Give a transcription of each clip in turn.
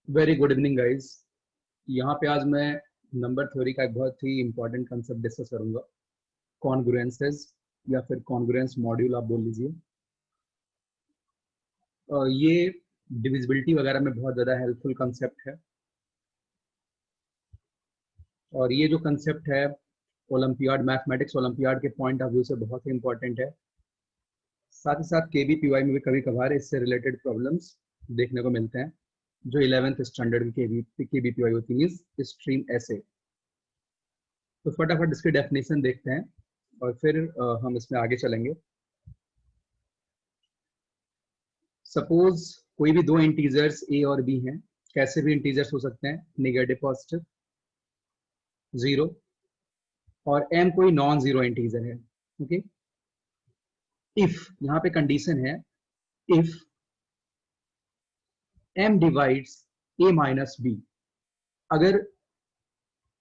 Very good evening guys. यहाँ पे आज मैं नंबर थ्योरी का एक बहुत ही इंपॉर्टेंट कंसेप्ट डिस्कस करूंगा, कॉन्ग्रुएंसेस या फिर कॉन्ग्रुएंस मॉड्यूल आप बोल लीजिए। ये डिविजिबिलिटी वगैरह में बहुत ज़्यादा हेल्पफुल कंसेप्ट है और ये जो कंसेप्ट है ओलंपियाड, मैथमेटिक्स ओलंपियाड के पॉइंट ऑफ व्यू से बहुत ही इंपॉर्टेंट है। साथ ही साथ केबीपीवाई में भी कभी कभार इससे रिलेटेड प्रॉब्लम्स देखने को मिलते हैं जो 11th स्टैंडर्ड की केबीपीवाई होती है स्ट्रीम ऐसे। तो फटाफट इसकी डेफिनेशन देखते हैं और फिर हम इसमें आगे चलेंगे। सपोज कोई भी दो इंटीजर्स ए और बी हैं, कैसे भी इंटीजर्स हो सकते हैं, नेगेटिव पॉजिटिव, जीरो, और एम कोई नॉन जीरो इंटीजर है। ओके, इफ यहाँ पे कंडीशन है if M divides A minus B, अगर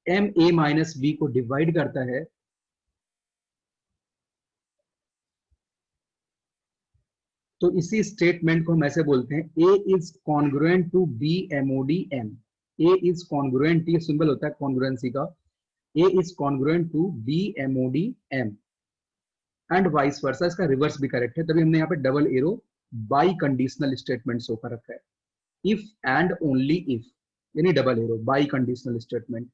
एम ए माइनस बी को डिवाइड करता है तो इसी स्टेटमेंट को हम ऐसे बोलते हैं A is congruent to B mod M. A is congruent, ये सिंबल होता है कॉन्ग्रुएंसी का, A is congruent to B mod M and vice versa. इसका रिवर्स भी करेक्ट है, तभी हमने यहाँ पे double arrow biconditional statement show कर रखा है। इफ एंड ओनली इफ यानी double arrow biconditional statement.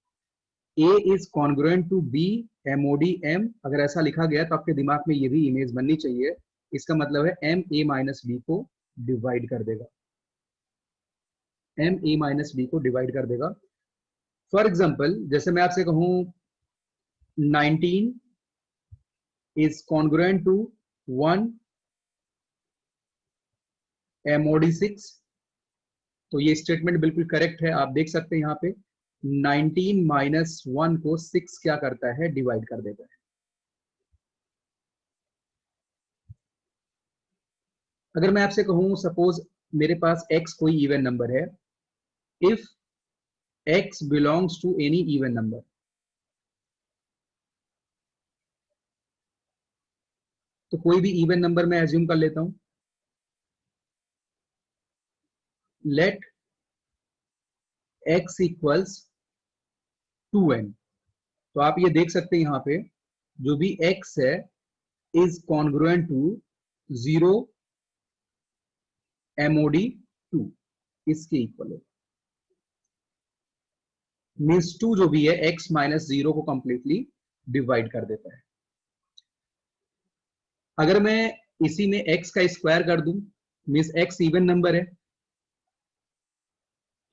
A is congruent to B mod M, अगर ऐसा लिखा गया तो आपके दिमाग में ये भी इमेज बननी चाहिए, इसका मतलब है एम ए माइनस बी को डिवाइड कर देगा, एम ए माइनस बी को डिवाइड कर देगा। फॉर एग्जाम्पल, जैसे मैं आपसे कहूं 19 इज कॉन्ग्रुएंट टू 1 एमओडी 6, तो ये स्टेटमेंट बिल्कुल करेक्ट है। आप देख सकते हैं यहाँ पे 19 माइनस 1 को 6 क्या करता है, डिवाइड कर देता है। अगर मैं आपसे कहूं सपोज मेरे पास x कोई इवन नंबर है, if x belongs to any even number, तो कोई भी इवन नंबर मैं एज्यूम कर लेता हूं, लेट x इक्वल्स 2n। तो आप ये देख सकते हैं यहाँ पे जो भी x है इज कॉन्ग्रुएंट टू 0 एमओडी 2, इसके इक्वल है। मीन्स 2 जो भी है x माइनस 0 को कंप्लीटली डिवाइड कर देता है। अगर मैं इसी में x का स्क्वायर कर दूं, मीन्स x इवन नंबर है,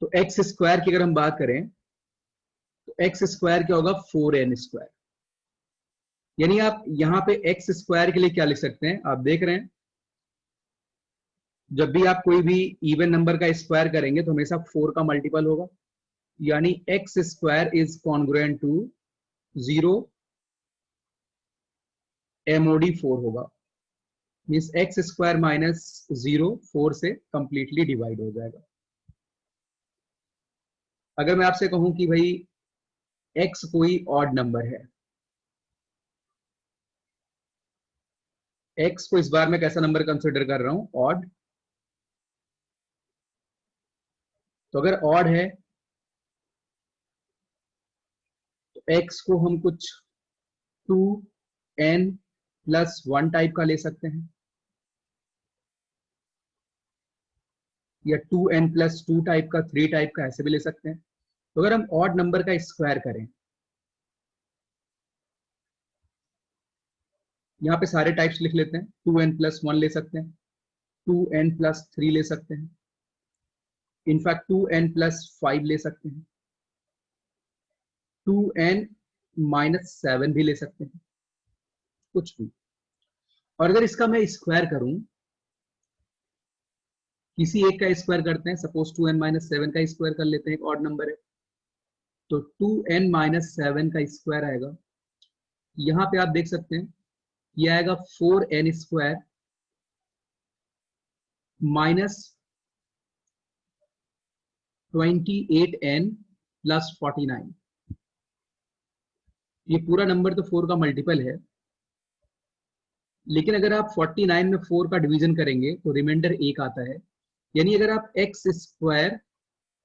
तो x स्क्वायर की अगर हम बात करें तो x स्क्वायर क्या होगा, 4n स्क्वायर। यानी आप यहां पे x स्क्वायर के लिए क्या लिख सकते हैं, आप देख रहे हैं जब भी आप कोई भी इवन नंबर का स्क्वायर करेंगे तो हमेशा 4 का मल्टीपल होगा, यानी x square is congruent to 0 mod 4 होगा। मीन्स एक्स स्क्वायर माइनस 0 4 से कंप्लीटली डिवाइड हो जाएगा। अगर मैं आपसे कहूं कि भाई x कोई ऑड नंबर है, x को इस बार मैं कैसा नंबर कंसिडर कर रहा हूं, ऑड। तो अगर ऑड है तो x को हम कुछ 2n प्लस 1 टाइप का ले सकते हैं, या 2n प्लस 2 टाइप का, 3 टाइप का, ऐसे भी ले सकते हैं। तो अगर हम ऑड नंबर का स्क्वायर करें, यहाँ पे सारे टाइप्स लिख लेते हैं, 2n प्लस 1 ले सकते हैं, 2n प्लस 3 ले सकते हैं, इनफैक्ट 2n प्लस 5 ले सकते हैं, 2n माइनस 7 भी ले सकते हैं, कुछ भी। और अगर इसका मैं स्क्वायर करूं, किसी एक का स्क्वायर करते हैं, सपोज 2n माइनस 7 का स्क्वायर कर लेते हैं, एक ऑड नंबर है, तो 2n माइनस 7 का स्क्वायर आएगा, यहां पे आप देख सकते हैं ये आएगा 4n square minus 28n plus 49। ये पूरा नंबर तो 4 का मल्टीपल है, लेकिन अगर आप 49 में 4 का डिवीजन करेंगे तो रिमाइंडर 1 आता है। यानी अगर आप एक्स स्क्वायर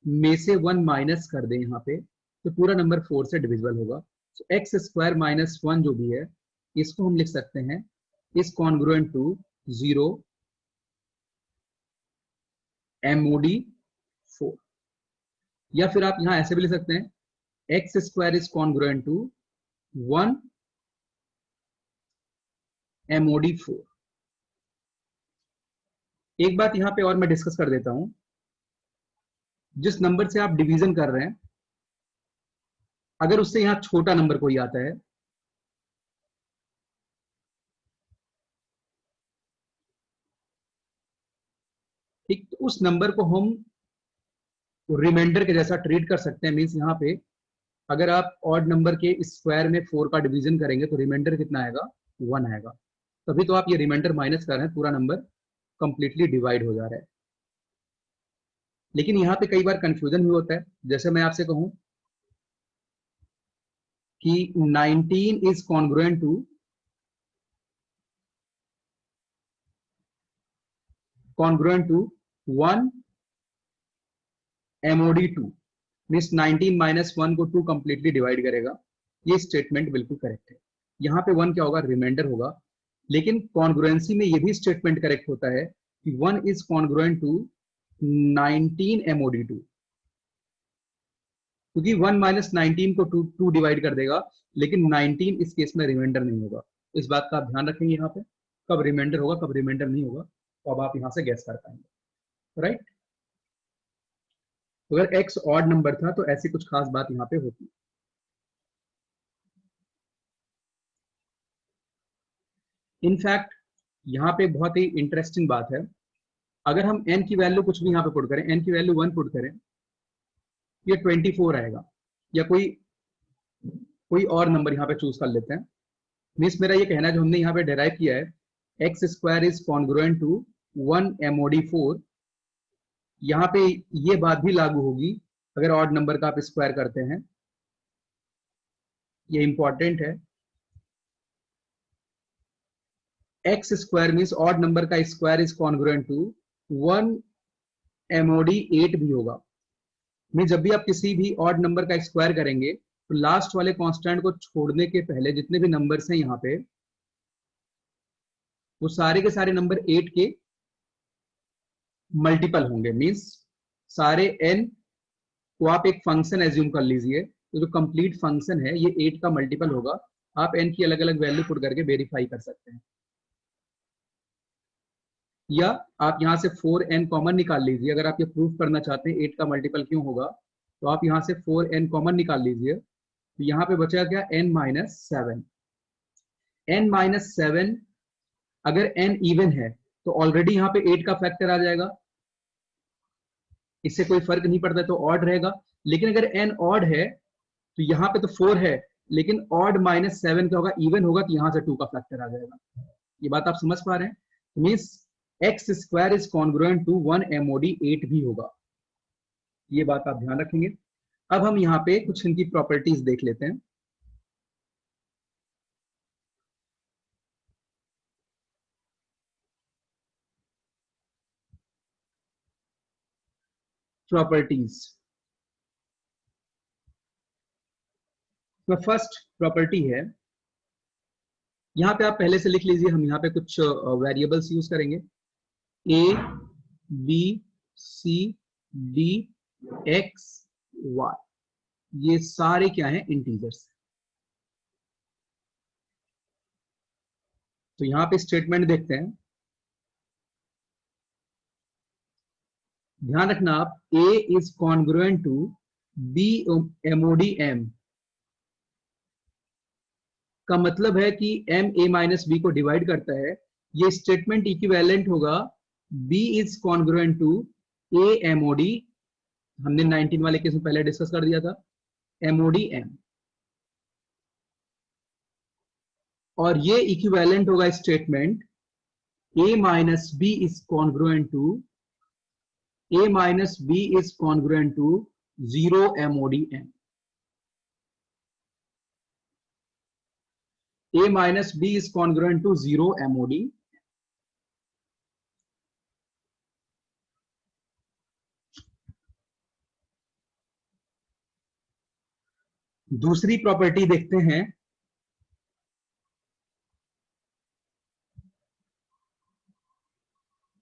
में से 1 माइनस कर दें यहाँ पे तो पूरा नंबर 4 से डिविजिबल होगा। तो एक्स स्क्वायर माइनस 1 जो भी है इसको हम लिख सकते हैं इज कॉन्ग्रुएंट टू 0 MOD 4, या फिर आप यहाँ ऐसे भी लिख सकते हैं x square is congruent to 1 MOD 4। एक बात यहाँ पे और मैं डिस्कस कर देता हूं, जिस नंबर से आप डिवीजन कर रहे हैं अगर उससे यहाँ छोटा नंबर कोई आता है ठीक, तो उस नंबर को हम रिमाइंडर के जैसा ट्रीट कर सकते हैं। मीन्स यहाँ पे अगर आप ऑड नंबर के स्क्वायर में 4 का डिवीजन करेंगे तो रिमाइंडर कितना आएगा 1 आएगा, तभी तो आप ये रिमाइंडर माइनस कर रहे हैं, पूरा नंबर कंप्लीटली डिवाइड हो जा रहा है। लेकिन यहाँ पे कई बार कंफ्यूजन भी होता है, जैसे मैं आपसे कहूं कि 19 is congruent to 1 MOD 2, means 19 minus 1 को 2 कंप्लीटली डिवाइड करेगा। ये स्टेटमेंट बिल्कुल करेक्ट है। यहाँ पे 1 क्या होगा, रिमाइंडर होगा। लेकिन कॉन्ग्रुएंसी में ये भी स्टेटमेंट करेक्ट होता है कि 1 इज कॉन्ग्रुएंट टू 19 MOD 2, क्योंकि 1 माइनस 19 को 2 डिवाइड कर देगा, लेकिन 19 इस केस में रिमाइंडर नहीं होगा। इस बात का आप ध्यान रखेंगे यहाँ पे, कब रिमाइंडर होगा कब रिमाइंडर नहीं होगा, तो अब आप यहाँ से गैस कर पाएंगे। राइट, अगर x ऑड नंबर था तो ऐसी कुछ खास बात यहाँ पे होती। इनफैक्ट यहाँ पे बहुत ही इंटरेस्टिंग बात है, अगर हम n की वैल्यू कुछ भी यहाँ पे पुट करें, n की वैल्यू 1 पुट करें, ये 24 आएगा, या कोई और नंबर यहाँ पे चूज कर लेते हैं। मीन्स मेरा ये कहना है जो हमने यहाँ पे डेराइव किया है x square is congruent to 1 MOD 4, यहाँ पे ये बात भी लागू होगी अगर ऑड नंबर का आप स्क्वायर करते हैं। ये इंपॉर्टेंट है, x square means odd number का square is congruent to 1 MOD 8 भी होगा। मीन्स जब भी आप किसी भी ऑड नंबर का स्क्वायर करेंगे तो लास्ट वाले कांस्टेंट को छोड़ने के पहले जितने भी नंबर्स हैं यहाँ पे वो सारे के सारे नंबर 8 के मल्टीपल होंगे। मीन्स सारे n को आप एक फंक्शन एज्यूम कर लीजिए, तो जो कंप्लीट फंक्शन है ये 8 का मल्टीपल होगा। आप n की अलग अलग वैल्यू पुट करके वेरीफाई कर सकते हैं, या आप यहाँ से 4n कॉमन निकाल लीजिए। अगर आप ये प्रूफ करना चाहते हैं 8 का मल्टीपल क्यों होगा, तो आप यहाँ से 4n कॉमन निकाल लीजिए, तो यहाँ पे बचेगा क्या, n माइनस 7। n माइनस 7 अगर n इवन है तो ऑलरेडी यहाँ पे 8 का फैक्टर आ जाएगा, इससे कोई फर्क नहीं पड़ता, तो ऑड रहेगा। लेकिन अगर n ऑड है तो यहाँ पे तो 4 है, लेकिन ऑड माइनस 7 क्या होगा, इवन होगा, तो यहाँ से 2 का फैक्टर आ जाएगा। ये बात आप समझ पा रहे हैं? Means x square is congruent to 1 MOD 8 भी होगा। ये बात आप ध्यान रखेंगे। अब हम यहाँ पे कुछ इनकी प्रॉपर्टीज देख लेते हैं। प्रॉपर्टीज, तो फर्स्ट प्रॉपर्टी है, यहाँ पे आप पहले से लिख लीजिए, हम यहाँ पे कुछ वेरिएबल्स यूज करेंगे, a b c d x y, ये सारे क्या हैं, इंटीजर्स। तो यहाँ पे स्टेटमेंट देखते हैं, ध्यान रखना आप, a is congruent to b MOD m का मतलब है कि m a माइनस b को डिवाइड करता है। ये स्टेटमेंट इक्विवेलेंट होगा b is congruent to a MOD, हमने 19 वाले केस में पहले डिस्कस कर दिया था, MOD m, और ये इक्विवेलेंट होगा statement a minus b is congruent to a minus b is congruent to 0 MOD m। a minus b is congruent to 0 MOD। दूसरी प्रॉपर्टी देखते हैं,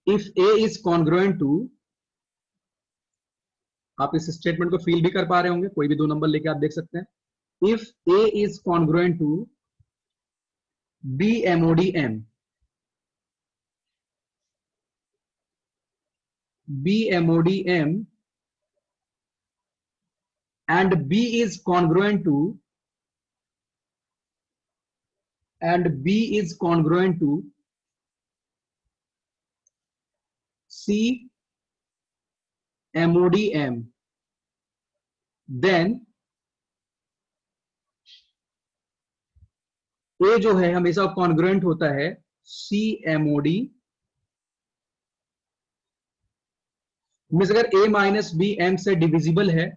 if A is congruent to, आप इस statement को feel भी कर पा रहे होंगे, कोई भी 2 नंबर लेके आप देख सकते हैं। If A is congruent to B mod M, B mod M and B is congruent to, C MODM, then A जो है हमेशा कॉन्ग्रुएंट होता है C MOD, मीन्स अगर A माइनस बी एम से डिविजिबल है,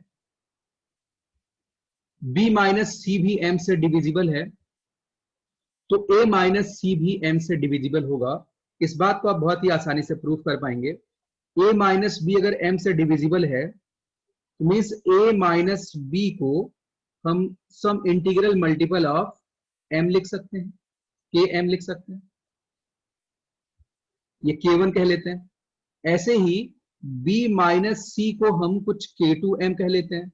B माइनस सी भी M से डिविजिबल है, तो A माइनस सी भी M से डिविजिबल होगा। इस बात को आप बहुत ही आसानी से प्रूव कर पाएंगे। A माइनस बी अगर M से डिविजिबल है, तो मीन्स A माइनस बी को हम सम इंटीग्रल मल्टीपल ऑफ M लिख सकते हैं, KM लिख सकते हैं, ये K1 कह लेते हैं। ऐसे ही B माइनस सी को हम कुछ K2M कह लेते हैं।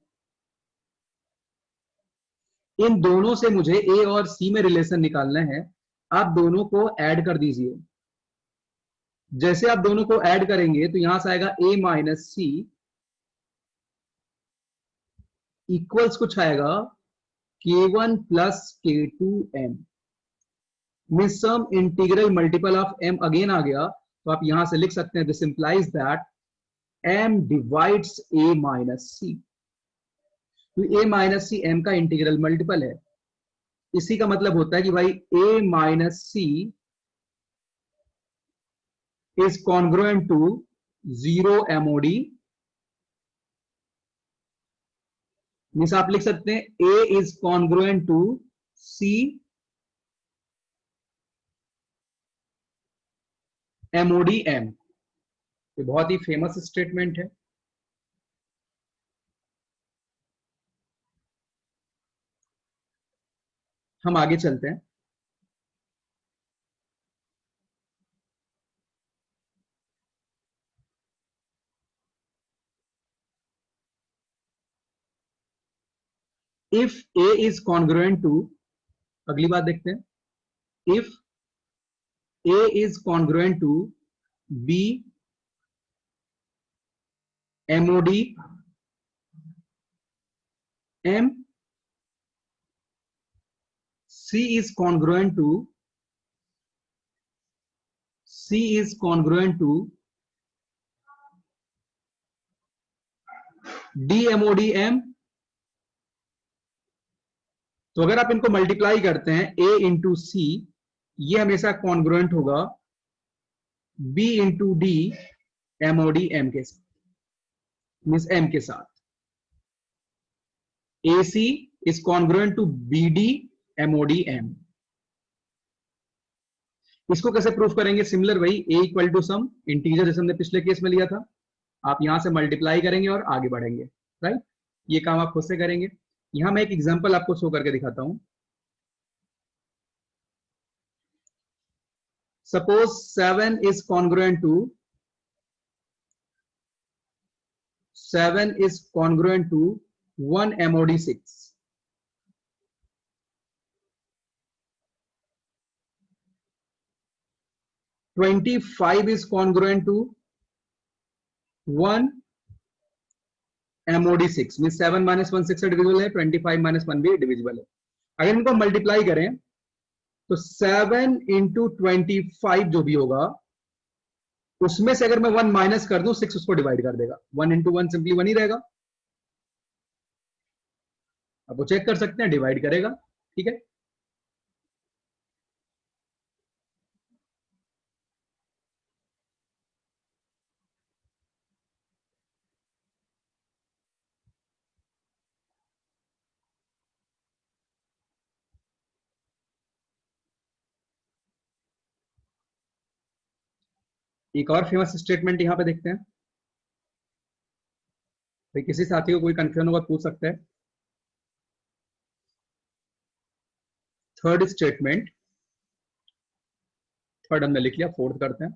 इन दोनों से मुझे ए और सी में रिलेशन निकालना है, आप दोनों को ऐड कर दीजिए। जैसे आप दोनों को ऐड करेंगे तो यहां से आएगा ए माइनस सी इक्वल्स कुछ आएगा K1 plus K2M, means some integral multiple of M again आ गया, तो आप यहां से लिख सकते हैं this implies that M divides A minus C. तो A माइनस सी M का इंटीग्रल मल्टीपल है। इसी का मतलब होता है कि भाई A minus C is congruent to 0 MOD, means आप लिख सकते हैं A is congruent to C MOD M। ये बहुत ही फेमस स्टेटमेंट है। हम आगे चलते हैं। If A is congruent to, अगली बात देखते हैं, if A is congruent to B MOD M, C is congruent to D MOD M। तो अगर आप इनको मल्टीप्लाई करते हैं A इंटू सी, ये हमेशा कॉन्ग्रुएंट होगा B into D MOD M के साथ, मीन्स M के साथ। AC is congruent to BD MOD M। इसको कैसे प्रूफ करेंगे? सिमिलर वही A equal to some integer, जैसे हमने पिछले केस में लिया था। आप यहां से मल्टीप्लाई करेंगे और आगे बढ़ेंगे, राइट। ये काम आप खुद से करेंगे। यहां मैं एक एग्जांपल आपको शो करके दिखाता हूं। Suppose 7 is congruent to 1 MOD 6। 25 is congruent to 1 MOD 6, mean 7 minus 1 6 से डिविजिबल है, 25 माइनस 1 भी डिविजिबल है। अगर इनको मल्टीप्लाई करें तो 7 इंटू 25 जो भी होगा, उसमें से अगर मैं 1 माइनस कर दूं, 6 उसको डिवाइड कर देगा। 1 इंटू 1 सिंपली 1 ही रहेगा। अब वो चेक कर सकते हैं, डिवाइड करेगा, ठीक है। एक और फेमस स्टेटमेंट यहां पे देखते हैं। भाई किसी साथी को कोई कंफ्यूजन होगा पूछ सकते हैं। थर्ड स्टेटमेंट, थर्ड हमने लिख लिया, फोर्थ करते हैं।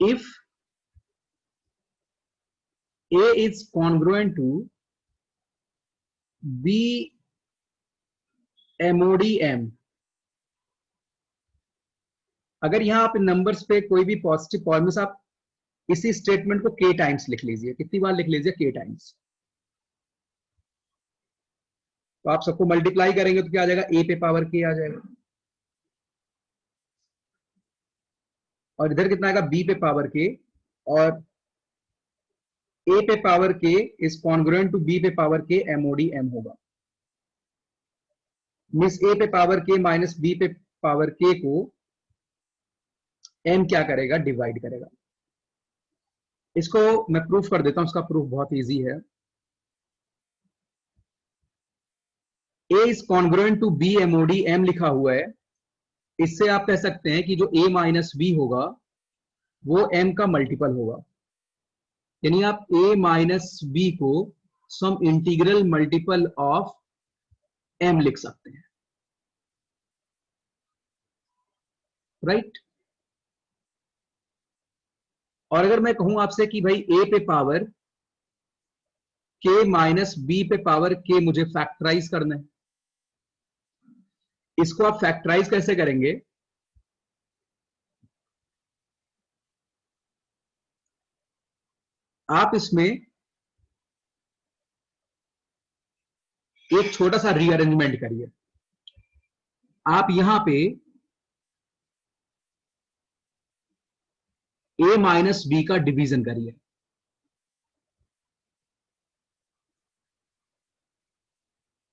If A is congruent to B mod M, अगर यहां आप नंबर्स पे कोई भी पॉजिटिव फॉर्मूला, आप इसी स्टेटमेंट को k टाइम्स लिख लीजिए। कितनी बार लिख लीजिए? k times. तो आप सबको मल्टीप्लाई करेंगे तो क्या आ जाएगा? a पे पावर k आ जाएगा, और इधर कितना आएगा? b पे पावर k, और a पे power k is congruent to b पे पावर k mod m होगा। मीन्स a पे पावर k माइनस b पे पावर k को m क्या करेगा? डिवाइड करेगा। इसको मैं प्रूफ कर देता हूं, इसका प्रूफ बहुत इजी है। a is congruent to b mod m लिखा हुआ है, इससे आप कह सकते हैं कि जो a माइनस b होगा वो m का मल्टीपल होगा। यानी आप a माइनस b को सम इंटीग्रल मल्टीपल ऑफ m लिख सकते हैं, राइट? और अगर मैं कहूं आपसे कि भाई a पे पावर k माइनस b पे पावर k मुझे फैक्टराइज करना है, इसको आप फैक्टराइज कैसे करेंगे? आप इसमें एक छोटा सा रीअरेंजमेंट करिए। आप यहां पे a माइनस बी का डिवीजन करिए।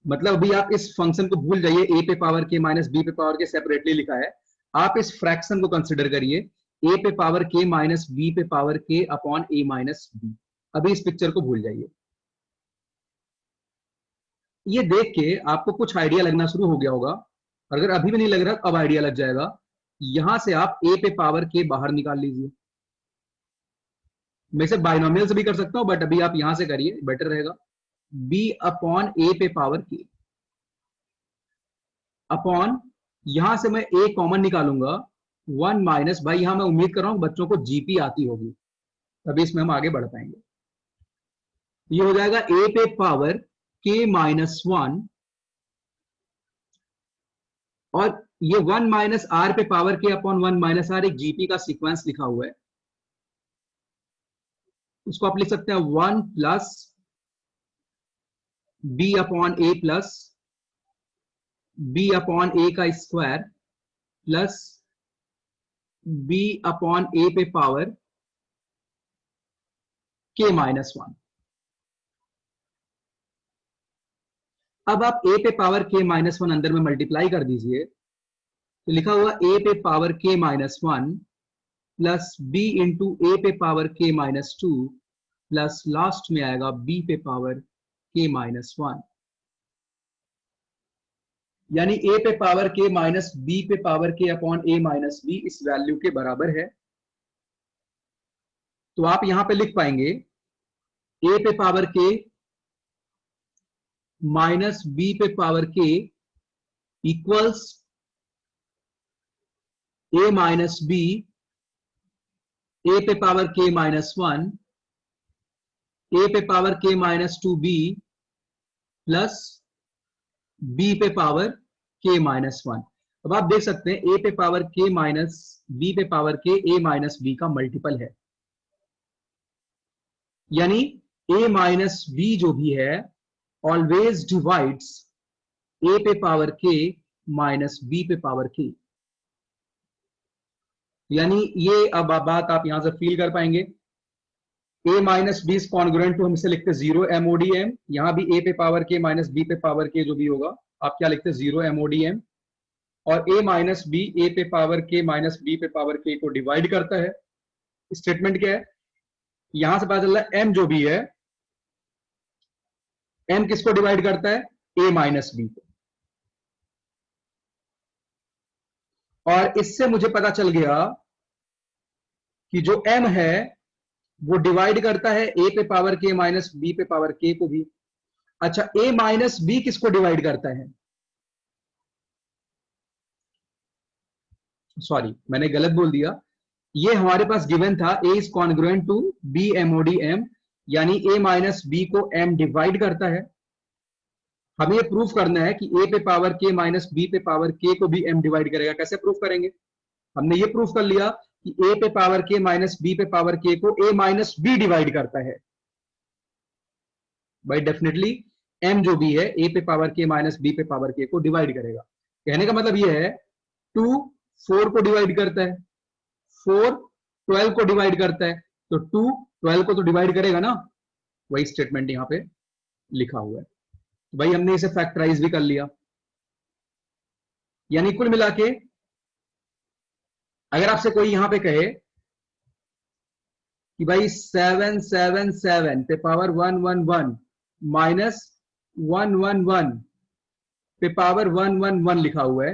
मतलब अभी आप इस फंक्शन को भूल जाइए, a पे पावर k माइनस बी पे पावर k सेपरेटली लिखा है। आप इस फ्रैक्शन को कंसिडर करिए, a पे पावर k माइनस बी पे power k upon a minus B. अभी इस पिक्चर को भूल जाइए। ये देख के आपको कुछ आइडिया लगना शुरू हो गया होगा। अगर अभी भी नहीं लग रहा, अब आइडिया लग जाएगा। यहां से आप a पे पावर k बाहर निकाल लीजिए। मैं इसे बाइनोमियल से भी कर सकता हूं, बट अभी आप यहां से करिए, बेटर रहेगा। b अपॉन a पे पावर k अपॉन, यहां से मैं a कॉमन निकालूंगा, 1 माइनस, भाई यहां मैं उम्मीद कर रहा हूं बच्चों को जीपी आती होगी, तभी इसमें हम आगे बढ़ पाएंगे। ये हो जाएगा a पे पावर k माइनस 1, और ये 1 माइनस आर पे power k upon 1 minus R एक जीपी का सीक्वेंस लिखा हुआ है। उसको आप लिख सकते हैं 1 plus b upon a plus b upon a का square plus b upon a पे पावर k माइनस 1। अब आप a पे पावर k माइनस 1 अंदर में मल्टीप्लाई कर दीजिए, तो लिखा हुआ a पे power k minus 1 plus b into a पे power k minus 2 plus last में आएगा b पे पावर k माइनस 1। यानी a पे पावर k माइनस b पे power k upon a minus b इस वैल्यू के बराबर है। तो आप यहां पे लिख पाएंगे a पे पावर k माइनस b पे power k equals a minus b a पे पावर k माइनस 1 a पे power k minus 2b plus b पे पावर k माइनस 1। अब आप देख सकते हैं a पे पावर k माइनस b पे power k a minus b का मल्टीपल है। यानी a माइनस b जो भी है ऑलवेज डिवाइड्स a पे पावर k माइनस b पे पावर k। यानी ये अब बात आप यहां से फील कर पाएंगे। a minus B is congruent to, हम इसे लिखते 0 MODM। यहां भी a पे पावर k माइनस b पे पावर k जो भी होगा आप क्या लिखते 0 MODM। और a माइनस बी a पे पावर k माइनस b पे पावर k को डिवाइड करता है। स्टेटमेंट क्या है? यहां से पता चल रहा है m जो भी है, m किसको डिवाइड करता है? a माइनस बी को। और इससे मुझे पता चल गया कि जो m है वो डिवाइड करता है ए पे पावर के माइनस बी पे पावर के को भी। अच्छा, ए माइनस बी किसको डिवाइड करता है? सॉरी, मैंने गलत बोल दिया। ये हमारे पास गिवन था A is congruent to B mod M, यानी ए माइनस बी को एम डिवाइड करता है। हमें ये प्रूफ करना है कि ए पे पावर के माइनस बी पे पावर के को भी एम डिवाइड करेगा। कैसे प्रूफ करेंगे? हमने ये प्रूफ कर लिया कि ए पे पावर के माइनस बी पे पावर के को ए माइनस बी डिवाइड करता है। भाई डेफिनेटली एम जो भी है ए पे पावर के माइनस बी पे पावर के को डिवाइड करेगा। कहने का मतलब ये है 2 4 को डिवाइड करता है, 4 12 को डिवाइड करता है, तो 2 12 को तो डिवाइड करेगा ना। वही स्टेटमेंट यहां पे लिखा हुआ है। तो भाई हमने इसे फैक्टराइज भी कर लिया। यानी कुल मिला के अगर आपसे कोई यहां पे कहे कि भाई 777 पे पावर 111 माइनस 111 पे पावर 111 लिखा हुआ है,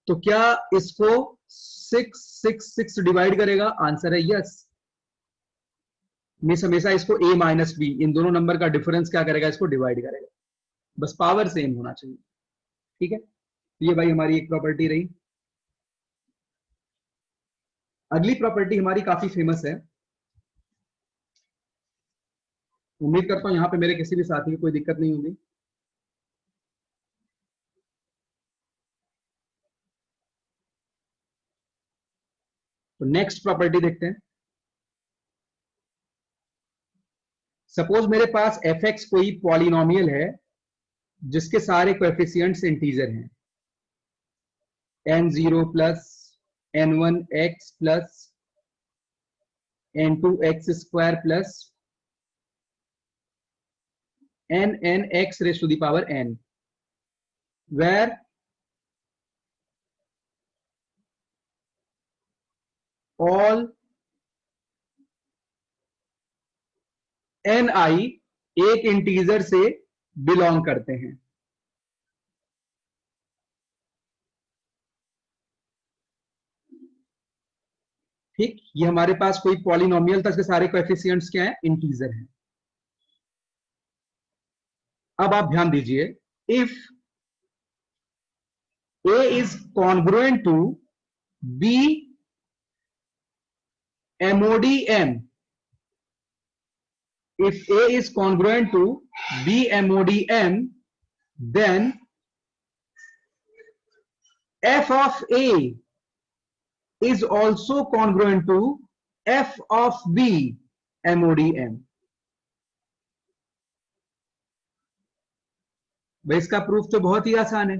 तो क्या इसको 666 डिवाइड करेगा? आंसर है यस। मीन्स हमेशा इसको a माइनस बी, इन दोनों नंबर का डिफरेंस क्या करेगा? इसको डिवाइड करेगा। बस पावर सेम होना चाहिए। ठीक है, ये भाई हमारी एक प्रॉपर्टी रही। अगली प्रॉपर्टी हमारी काफी फेमस है। उम्मीद करता हूं यहां पे मेरे किसी भी साथी की कोई दिक्कत नहीं होगी। तो नेक्स्ट प्रॉपर्टी देखते हैं। सपोज मेरे पास एफ एक्स कोई पॉलिनोमियल है जिसके सारे कोएफिशिएंट्स इंटीजर हैं, n0 plus n1x plus n2x square plus nx raise to the power n, where all ni एक इंटीजर से बिलोंग करते हैं। ठीक, ये हमारे पास कोई पॉलिनोमियल था, इसके सारे कोएफिशिएंट्स क्या हैं? इंटीजर हैं। अब आप ध्यान दीजिए, if a is congruent to b mod m, if a is congruent to b mod m, then f of a is also congruent to f of b mod m। भाई इसका proof तो बहुत ही आसान है।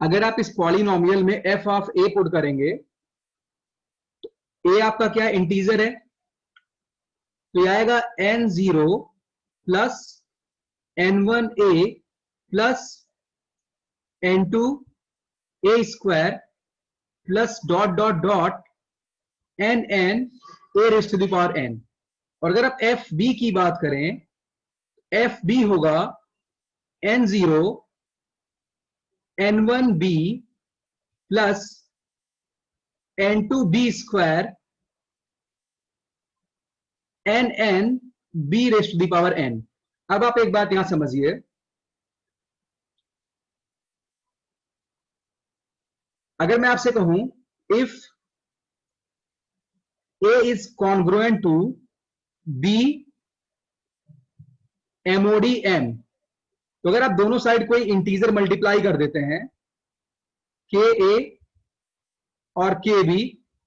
अगर आप इस पॉलिनोमियल में f ऑफ a पुट करेंगे, तो a आपका क्या इंटीजर है, तो ये आएगा n0 plus n1a plus n2a square plus dot dot dot n n a raise to the power n। और अगर आप एफ बी की बात करें, एफ बी होगा n0 n1b plus n2b square nn b raise to the power n। अब आप एक बात यहां समझिए, अगर मैं आपसे कहूं if a is congruent to b mod m, तो अगर आप दोनों साइड कोई इंटीजर मल्टीप्लाई कर देते हैं के ए और के बी,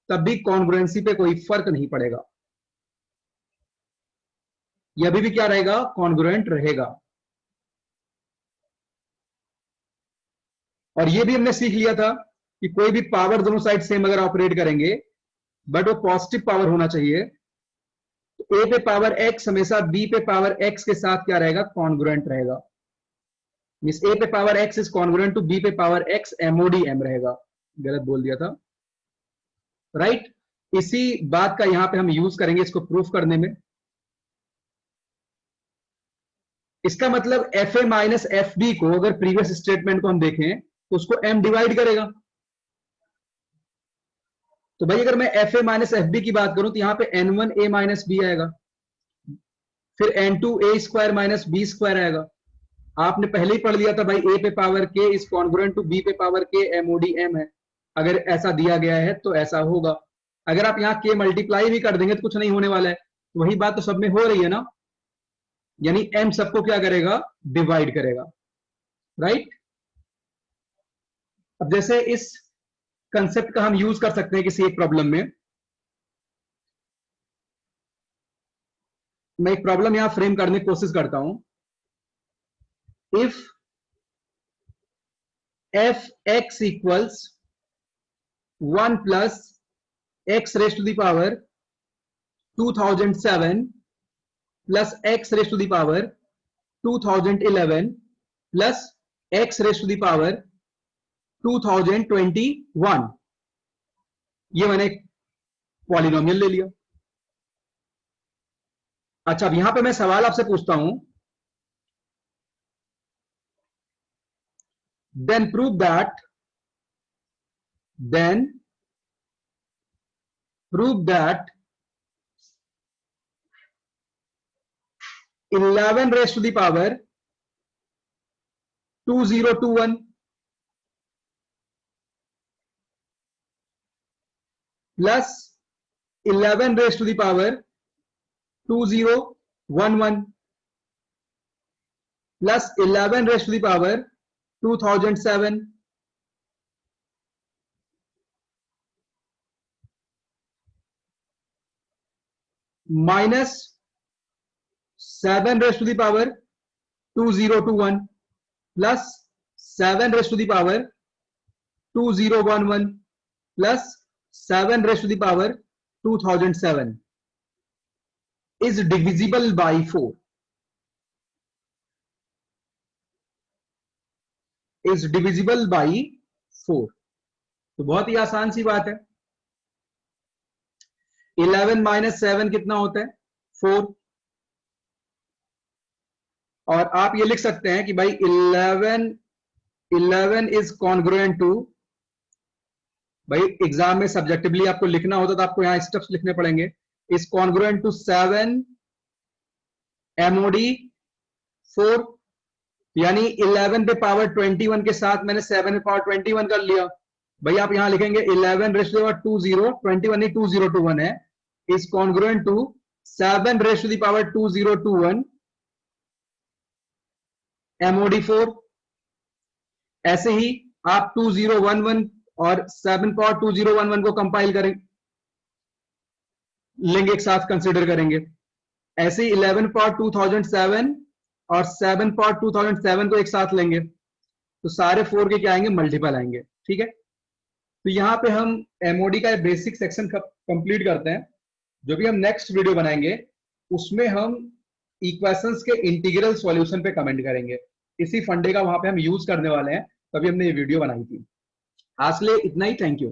तब भी कॉन्ग्रुएंसी पे कोई फर्क नहीं पड़ेगा। यह अभी भी क्या रहेगा? कॉन्ग्रुएंट रहेगा। और यह भी हमने सीख लिया था कि कोई भी पावर दोनों साइड सेम अगर ऑपरेट करेंगे, बट वो पॉजिटिव पावर होना चाहिए, तो ए पे पावर एक्स हमेशा बी पे पावर एक्स के साथ क्या रहेगा? कॉन्ग्रुएंट रहेगा। मींस ए पे power x is congruent to B पे पावर एक्स एमओडी एम रहेगा। गलत बोल दिया था, राइट? इसी बात का यहां पे हम यूज करेंगे इसको प्रूफ करने में। इसका मतलब F A minus F B को अगर प्रीवियस स्टेटमेंट को हम देखें तो उसको एम डिवाइड करेगा। तो भाई अगर मैं F A minus F B की बात करूं तो यहाँ पे n1 a माइनस बी आएगा, फिर n2 a स्क्वायर माइनस बी स्क्वायर आएगा। आपने पहले ही पढ़ लिया था भाई, a पे power k is congruent to b पे पावर k MOD m है। अगर ऐसा दिया गया है तो ऐसा होगा। अगर आप यहाँ k मल्टीप्लाई भी कर देंगे तो कुछ नहीं होने वाला है। तो वही बात तो सब में हो रही है ना, यानी m सबको क्या करेगा, डिवाइड करेगा, राइट। अब जैसे इस कंसेप्ट का हम यूज कर सकते हैं किसी एक प्रॉब्लम में। मैं एक प्रॉब्लम यहां फ्रेम करने की कोशिश करता हूं। If F x equals 1 plus x raise to the power 2007 plus x raise to the power 2011 plus x raise to the power 2021, ये मैंने पॉलिनोमियल ले लिया। अच्छा, अब यहां पे मैं सवाल आपसे पूछता हूं, then prove that 11 raise to the power 2021 plus 11 raise to the power 2011 plus 11 raise to the power 2007 minus 7 raise to the power 2021 plus 7 raise to the power 2011 plus 7 raise to the power 2007 is divisible by 4, is divisible by 4। तो बहुत ही आसान सी बात है। 11 minus 7 कितना होता है, 4। और आप ये लिख सकते हैं कि भाई 11 इज कॉन्ग्रुएंट टू, भाई एग्जाम में सब्जेक्टिवली आपको लिखना होता तो आपको यहां स्टेप्स लिखने पड़ेंगे, इज कॉन्ग्रुएंट टू 7 MOD 4, यानी 11 पे पावर 21 के साथ मैंने 7 पे पावर 21 कर लिया। भाई आप यहां लिखेंगे 11 रेस टू द पावर 21 नहीं 2021 है, is congruent to 7 raise to the power 2021 MOD 4। ऐसे ही आप 2011 और 7 पावर 2011 को कंपाइल करें लेंगे, एक साथ कंसिडर करेंगे। ऐसे ही 11 पावर 2007 और 7 पावर 2007 को एक साथ लेंगे तो सारे 4 के क्या आएंगे, मल्टीपल आएंगे, ठीक है। तो यहाँ पे हम MOD का बेसिक सेक्शन कंप्लीट करते हैं। जो भी हम नेक्स्ट वीडियो बनाएंगे उसमें हम इक्वेशंस के इंटीग्रल सॉल्यूशन पे कमेंट करेंगे। इसी फंडे का वहां पे हम यूज करने वाले हैं, तभी हमने ये वीडियो बनाई थी। आज के लिए इतना ही, थैंक यू।